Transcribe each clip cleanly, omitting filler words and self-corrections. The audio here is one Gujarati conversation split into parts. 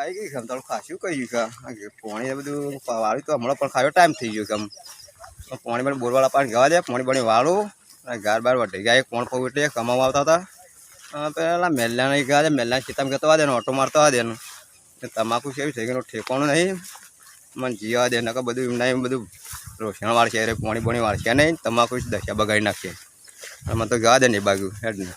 આવી ગઈ ગમ તારું ખાસું કહ્યું કે પાણી બધું વાળ્યું તો હમણાં પણ ખાયો ટાઈમ થઈ ગયો ગમ પાણી પણ બોરવાળા પાણી ગવા દે પાણી બણી વાળું ગાર બાર વટી ગયા કોણ પવું એટલે કમાવા આવતા હતા પેલા મેલ્લાને ગયા દે મેલ્લાને ખેતરમાં ગતો દે ઓટો મારતો દે તમાકુ કેવું થઈ ગયું ઠેકોણું નહીં મને જીવા દે નકર બધું એમના એમ બધું રોષણ વાળશે અરે પાણી બણી વાળશે નહીં તમાકુ દશા બગાડી નાખશે મને તો ગવા દે ને બાજુ હેડ ને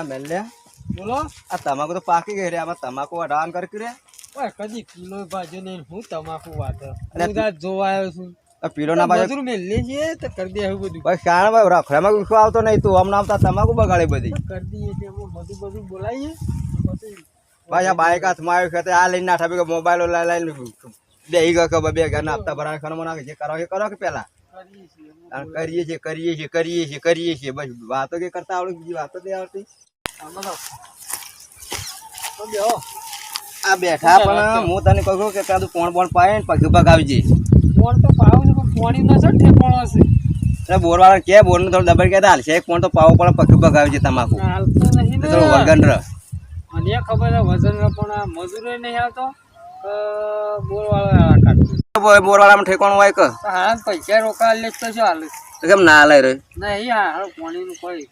મેલ્યા બોલો આ તમાકુ તો પાકી ગઈ રે આમાં તમાકુ અઢાન કરી રે કદી કિલો ભાજો ને હું તમાકુ વાત જોવા આવ્યો છું પીલો ના બાજુ મેલે છે તો કરી દે બધું ભાઈ શાણ ભાઈ રખડામાં ગુસ્સો આવતો નહીં તું આમ આવતા તમાકુ બગાડે બધી કરી દઈએ બધું બોલાવીએ ભાઈ આ બાઈક હાથમાં આવ્યું છે આ લઈને નાઠા ભેગા મોબાઈલો લઈને બેહી ગયો ખબર બે ઘરના હપ્તા ભરાવે ખરો નાખે જે કરો એ કરો કે પેલા કરીએ છીએ બસ વાતો કે કરતા આવડે બીજી વાતો નહીં આવડતી આ બેઠા પણ હું તને કહું કે કાદું પોણ બોણ પાય ને પગ પગ આવી જઈશ કોણ તો પાવું છે પણ પાણી ના છે ઠેકોણો હશે એટલે બોરવાળા કે બોરનું થોડું દબાઈ ગયા હાલશે એક પોણ તો પાવો પડે પગ પગ આવી જાય તમાકુ હાલતો નહીં ને થોડું વગન રહ મને ખબર છે વજન પણ આ મજૂરી નહીં આવતો બોરવાળા કાઢતો બોરવાળામાં ઠેકોણું હોય કે હા પૈસા રોકા લે તો શું હાલે કેમ ના હાલે રે નહીં હા પાણીનું કોઈ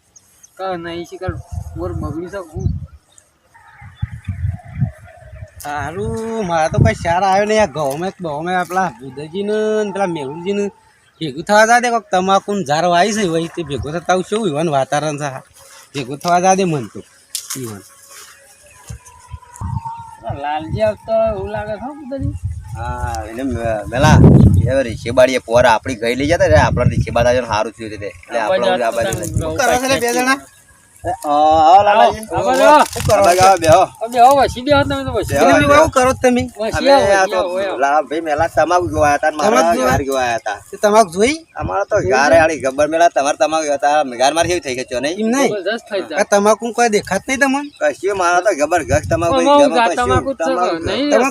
નહીં શીખર બોર બગડી શકું સારું મારા તો કઈ સારા આવ્યો નહીં આ ઘઉં પેલા બુધજીને પેલા મેહુલજીને ભેગું થવા જા દે કોઈક તમાકુ ઝાર વાવી છે વહી તે ભેગું થતા આવું શું ઈવન વાતાવરણ છે ભેગું થવા જા દે મન તો ઈવન લાલજી આવતો એવું લાગે છે બુધજી હા એને મેલા હવે રીક્ષે બાડીએ પોરા આપણી ગઈ લઈ જતા આપણા રીક્ષે બાડા સારું થયું એટલે આપણે આ બાજુ કરે છે બે જણા તમાકુ જોઈ અમારા તો ગબ્બર મેલા તમારે તમાકુ ગાર માર કેવી થઈ ગયો નહીં તમાકુ કોઈ દેખાત નહીં તમને કશું મારા તો જબરજસ્ત તમાકુ તમને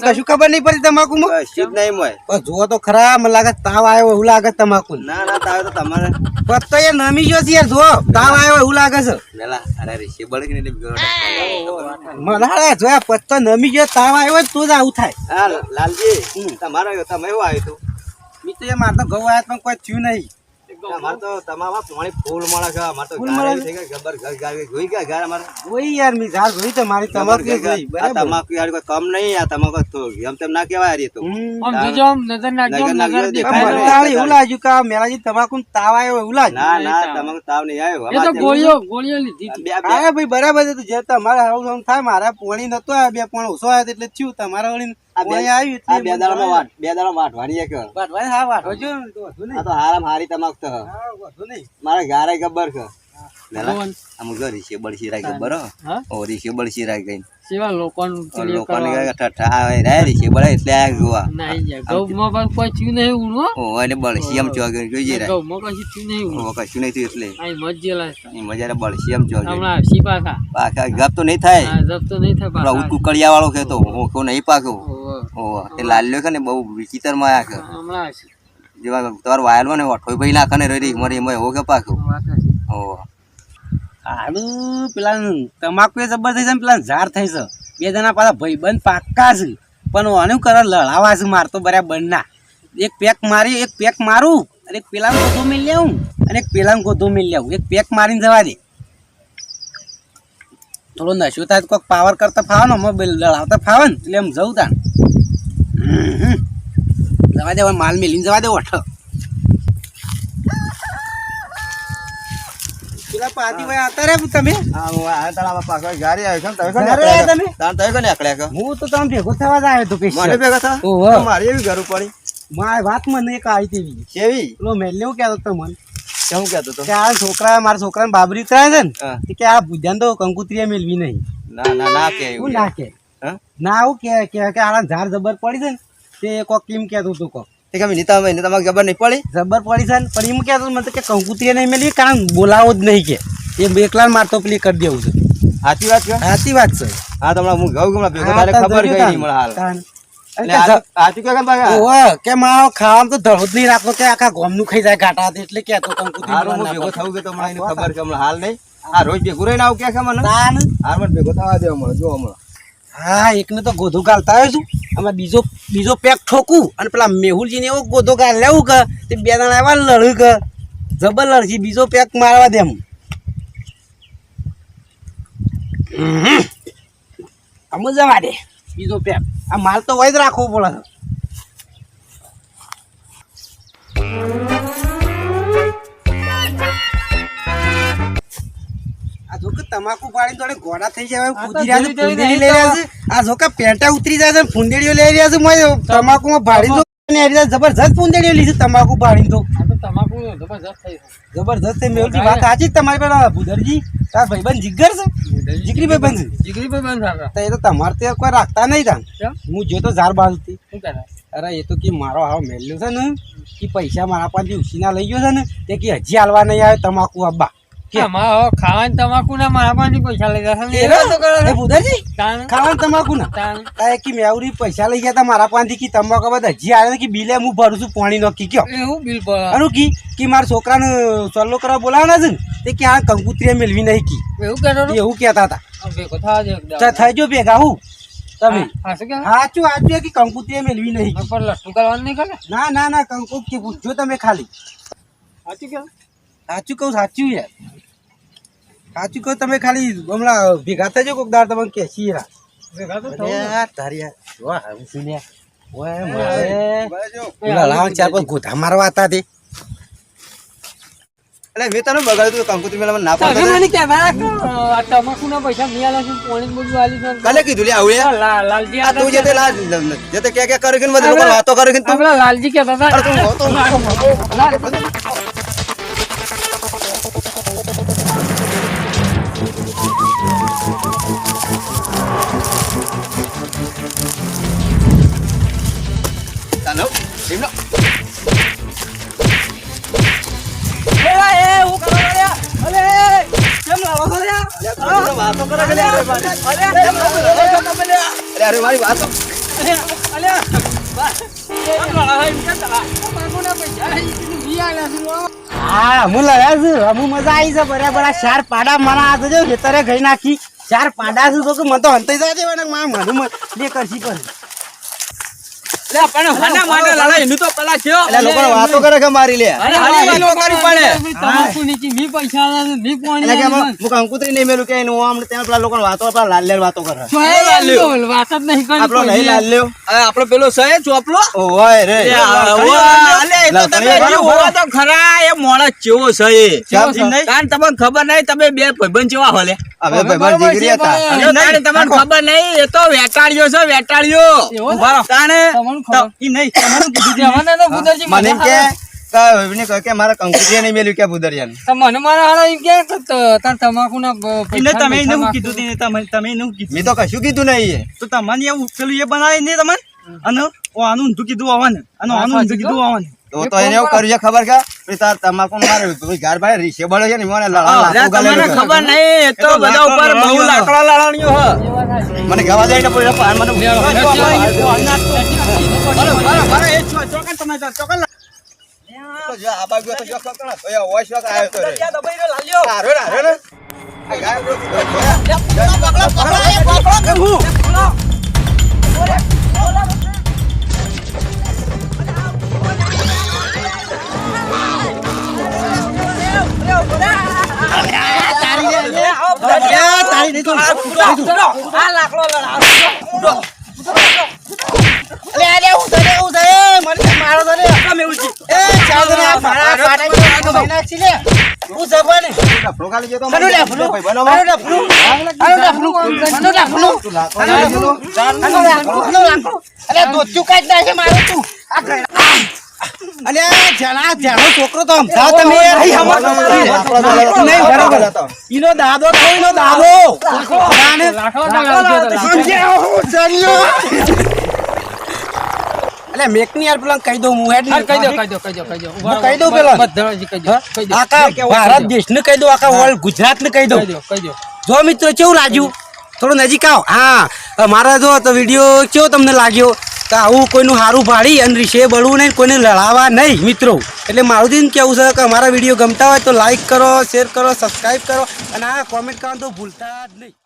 કશું ખબર નહીં પડી તમાકુ માં કશું જ નહીં મોય જુઓ તો ખરા મને લાગે તાવ આવ્યો એવું લાગે તમાકુ ના ના તાવ તો તમારે પત્તો એ નમી ગયો છે યાર જો તાવ આવ્યો એવું લાગે છે અરે રીક્ષે બળી ને મને જોયા પત્તો નમી ગયો તાવ આવ્યો તો જ આવું થાય હા લાલજી તમારો તમે એવું આવ્યું તું મિત્ર મારે તો ઘઉં આવ્યા પણ કોઈ થયું નહીં અમારે તો તમારા પાણી ફૂલ મળે છે અમારે તો જબરજસ્ત જોઈ ગયા ઘર અમારે જોઈ યાર મી ઝાડ જોઈ તો મારી તમાકુ જોઈ બરાબર તમાકુ યાર કોઈ કમ નહીં આ તમાકુ તો એમ તેમ ના કહેવાય રે તો આમ જોજો નજર નાખજો નજર દેખાય એવું લાગ્યું કે મેલાજી તમાકુ તાવ આવ્યો એવું લાગ્યું ના ના તમાકુ તાવ નહીં આવ્યો એ તો ગોળીઓ લીધી હા ભાઈ બરાબર છે જે તમારે આવું થાય મારા પોણી નતો આ બે પોણ ઓછો આવ્યો એટલે થયું તમારા વળી બે દાડા વાટવાની એક આ તો હારામ હારી તમાક તો મારા ગારે ગબ્બર છે અમુક રીસે બળસી રાખ ગબ્બર ઓ રીસે બળસી રાખ ગઈ સેવા લોકોને ઠઠા રે રીસે બળે એટલે આ ગોવા નહીં ગૌમાં પણ કોઈ થયું નહીં ઉનો ઓ એટલે બળસી એમ ચોગ જોઈ રે ગૌમાં કશું થયું નહીં ઓ કશું નહીં થયું એટલે આ મજેલા એ મજારે બળસી એમ ચોગ હમણાં સીપા પાકા ગપ તો નહીં થાય જબ તો નહીં થાય પેલા ઉકળિયા વાળો કે તો ઓ નહીં પાકો ઓ એ લાલ્યો કે ને બહુ વિચિત્ર માં આયા કે હમણાં જેવા તમાર વાયલ ને ઓઠોઈ ભાઈ નાખે ને રહી મરી એમાં હો કે પાકો ઓ હારું પેલા તમાકુ એ જબર થઈ છે પેલા ઝાડ થઈ છે બે જણા પાછા ભાઈબંધ પાક્કા છે પણ આનું કરે લડાવા છે મારતો બરાબર ના એક પેક મારું અને એક પેલા ગોધો મેળ લેવું અને એક પેલા ગોધો મેળ લેવું એક પેક મારીને જવા દે થોડો નશો થાય તો કોઈક પાવર કરતા ફાવે ને અમે લડાવતા ફાવે ને એટલે એમ જવું તાણ જવા દે માલ મેલીને જવા દે ઓઠ પેલા પાટી ભાઈ આતા રે તમે આ તારા પાછો ગાડી આવ્યો છે તમે તાર તો એકને આકડ્યા કે હું તો તમે ભેગો થવા જ આવ્યો તો પેશ મને ભેગા થા ઓહો મારી એવી ઘર પડી મારી વાત મને એક આવી તેવી કેવી પેલો મેલ્યો કહેતો તો મને કેમ કહેતો તો કે આ મારા છોકરાને બાબરી કરાય છે ને કે આ બુદ્ધાને તો કંકુત્રીયા મેળવી નહીં ના ના ના કે હું ના કે ના આવું કે આ ઝાડ જબર પડી છે ને તે કોક કેમ કહેતું હતું કોક તે કે નીતા મેં તમારે ખબર નહીં પડી જબર પડી છે ને પણ એમ કહેતો મને તો કે કંકુત્રીયા નહીં મેળવી કારણ બોલાવો જ નહીં કે એ એકલા મારતો પેલી કરી દેવું છે સાચી વાત છે સાચી વાત છે હા તો હમણાં હું ઘઉં હમણાં ભેગો તારે હા, ખબર તાન કઈ નહીં મને હાલ તાન. એટલે આચું કે બગા ઓવે, કે મારો ખાવાનું તો ધડો જ નહીં રાખતો કે આખા ગોમનું ખાઈ જાય ગાંઠા હાથે, એટલે કહેતો કંકુતરી હારું હું ના ભેગો પડે. થવું કે તો મને એની ખબર કે હમણાં હાલ નહીં આ રોજ ભેગું રહીને આવું કે મને તાન. હાર મને ભેગો થવા દે હમણાં જો હમણાં હા, એકને તો ગોધો ગાલતા આવ્યો છું, આમાં બીજો પેક ઠોકું અને પેલા મેહુલજીને એવો ગોધો ગાલ લેવું કે તે બે જણા એવા લડ્યું કે જબર લડશે, બીજો પેક મારવા દે એમ. આમ જવા દે બીજો પેક, આ માલ તો વૈદ રાખવો પડે. આ જો કે તમાકુ પાડીને થોડે ઘોડા થઈ જાય, કૂદી રહ્યા છે, ફૂંદેડી લઈ રહ્યા છે. આ જો કે પેટા ઉતરી જાય છે, ફૂંદેડીઓ લઈ રહ્યા છે. મોય તમાકુમાં ભાડી તો ને એરી જબરજસ્ત ફૂંદેડીઓ લીધી તમાકુ પાડીને તો. જબરજસ્ત થઈ. મેલજી વાત સાચી જ તમારી પેલા ભુદરજી, તાર ભાઈબંધ જીગર છે, જીગરી ભાઈબંધ છે. તો એ તો તમારે ત્યાં કોઈ રાખતા નહીં તાન. હું જો તો ઝાર બાજુથી, અરે એ તો કે મારો હાવ મેલ્યો છે ને કે પૈસા મારા પાસેથી ઉછીના લઈ ગયો છે ને તે કે હજી હાલવા નહીં આવે તમાકુ અબ્બા. ખાવાનું તમાકુ ના મારા પાસેથી પૈસા લઈ જશે એ ભુદરજી ખાવાનું તમાકુ ના તારે કે મેવરી પૈસા લઈ ગયા તા મારા પાસેથી કે તમાકુ બધા હજી આવે ને કે બિલે હું ભરું છું પાણી નો કયો એવું બિલ પર અનુ કે મારા છોકરાને સોલ્લો કરવા બોલાવવાના છે ને તે કે આ કંકુત્રીએ મેળવી નહીં કી એવું કહેતો હતો? એવું કહેતા હતા. ભેગો થવા દે એકદમ. તો થઈ જો ભેગા હું તમે હા, શું કહેવાય? સાચું સાચું કે કંકુત્રીએ મેળવી નહીં કી. પણ લટ્ટુ કરવાનું નહીં કરે? ના કંકુ કે પૂછજો તમે ખાલી. સાચું કહેવાય? સાચું કહું સાચું યાર સાચું કહું તમે ખાલી હમણાં ભેગા થજો કોક દાર તમને કે છીએ ભેગા તો થવું ને. તારી વાહ હું શું લે ઓય મારે પેલા લાવ ચાર પાંચ ગોધા મારવા હતા તે એટલે મેં તને બગાડ્યું તું કંકુતરી મેલા મને ના તમે પાડતા મને કહેતા હતા કે આ તમાકુના પૈસા નહીં આલે છે, પાણી બધું આલી છે. કલે કીધું લે આવું યાર લાલજી આ તું જે તે લાજ જે તે ક્યાં કરે કે બધું લોકો વાતો કરે કે તું આપણા લાલજી કહેતા અરે તું હતા તાનો એમનો વાતો કરે કે લે અરે મારી વાતો હા હું લડ્યા છું અમુ મજા આવી છે બરાબર આ ચાર પાડા મારા હાથ જો ખેતરે ગઈ નાખી ચાર પાડા છું તો કે મને તો હંતાઈ જાય દેવાના માં મને લે કરશી પર એટલે લોકો વાતો કરે કે મારી લે તમાકુ નીચે મી પૈસા આલે છે, મી પાણી એટલે કે આલે છે. હું કંકુતરી નહીં મેલું કે એનું આમ ત્યાં પેલા લોકો વાતો પેલા લાલ લાલ વાતો કરે વાત જ નહીં કરી આપણો નહીં લાલ લ્યો આપડે પેલો સહે ચોપલો ઓય રે ખરા એ મોણસ ચેવો છે કેમ છે? કારણ તમને ખબર નહીં તમે બે ભાઈબંધ ચેવા હોલે હવે ભાઈબંધ જીગરી હતા અને તાણે તમને ખબર નહીં એ તો વેટાળ્યો છે વેટાળ્યો એવો છે? બરાબર. તાણે તમને ખબર? ઈ નહીં તમને કીધું છે. જવાના તો ભૂદરજી મને મને કે મારા કંકુતરી નહીં મેલ્યું કે ભુદરિયાને તો મને મારા હારા એમ કે તાર તમાકુના એને તમે એને હું કીધું તું, તમે એને હું કીધું મેં તો કશું કીધું નહીં તો તમને એવું પેલું એ બનાવી નહીં તમને અને આનું ઊંધું કીધું આવવાનું અને આનું ઊંધું કીધું આવવાનું તો એને એવું કર્યું છે ખબર કે પછી તાર તમાકુ મારે ઘર ભાઈ રીસે બળે છે ને મને લાકડું તમને ગાલેલું ખબર નહીં એ તો બધા ઉપર બહુ લાકડા લાવણીઓ હ છે. મને ગવા દે ને પછી પાન મને જો આ બાજુ તો જો કકડા તો એ ઓય શોક આવ્યો તો રે આરો ને આરો ને આ ગાય લફડો ખાલી જતો ભાઈ બનો છોકરો તો સમજાવ તમે નહીં બરાબર ઈનો દાદો તો ઈનો દાદો એટલે મેકની યાર પેલા કહી દઉં હું હેડ કહી દો કહી દઉં પેલા આખા ભારત દેશ ને કહી દઉં આખા ઓલ ગુજરાત ને કહી દઉં જો મિત્રો કેવું રાજુ થોડો નજીક આવો. હા, મારા જો તો વિડીયો કેવો તમને લાગ્યો? તો આવું કોઈનું સારું ભાડી અને રીશે બળવું નહીં, કોઈને લડાવવા નહીં મિત્રો. એટલે મારું દિન કેવું છે કે અમારા વિડીયો ગમતા હોય તો લાઈક કરો, શેર કરો, સબસ્ક્રાઈબ કરો અને આ કોમેન્ટ કરવાનું તો ભૂલતા જ નહીં.